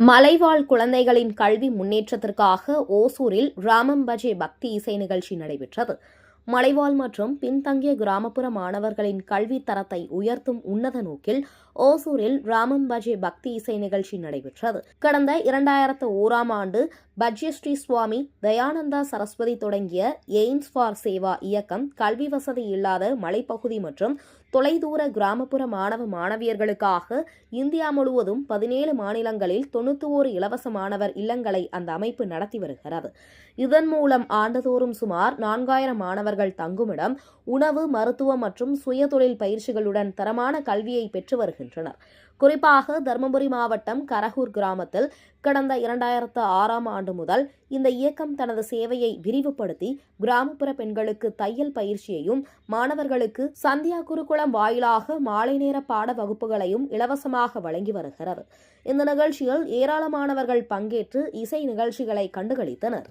மலைவாழ் குழந்தைகளின் கல்வி முன்னேற்றத்திற்காக ஓசூரில் ராமம்பஜே பக்தி இசை நிகழ்ச்சி நடைபெற்றது. மலைவாழ் மற்றும் பின்தங்கிய கிராமப்புற மாணவர்களின் கல்வி தரத்தை உயர்த்தும் உன்னத நோக்கில் ஓசூரில் ராமம்பஜே பக்தி இசை நிகழ்ச்சி நடைபெற்றது. கடந்த 2001ஆம் ஆண்டு பஜ்யஸ்ரீ சுவாமி தயானந்தா சரஸ்வதி தொடங்கிய எய்ம்ஸ் ஃபார் சேவா இயக்கம் கல்வி வசதி இல்லாத மலைப்பகுதி மற்றும் தொலைதூர கிராமப்புற மாணவ மாணவியர்களுக்காக இந்தியா முழுவதும் 17 மாநிலங்களில் 91 இலவச மாணவர் இல்லங்களை அந்த அமைப்பு நடத்தி வருகிறது. இதன் மூலம் ஆண்டுதோறும் சுமார் 4000 மாணவர்கள் தங்குமிடம், உணவு, மருத்துவம் மற்றும் சுயதொழில் பயிற்சிகளுடன் தரமான கல்வியை பெற்று வருகின்றனர். குறிப்பாக தருமபுரி மாவட்டம் கரகூர் கிராமத்தில் கடந்த 2006ஆம் ஆண்டு முதல் இந்த இயக்கம் தனது சேவையை விரிவுபடுத்தி கிராமப்புற பெண்களுக்கு தையல் பயிற்சியையும், மாணவர்களுக்கு சந்தியா குருகுலம் வாயிலாக மாலை நேர பாட வகுப்புகளையும் இலவசமாக வழங்கி வருகிறது. இந்த நிகழ்ச்சியில் ஏராளமானவர்கள் பங்கேற்று இசை நிகழ்ச்சிகளை கண்டுகளித்தனர்.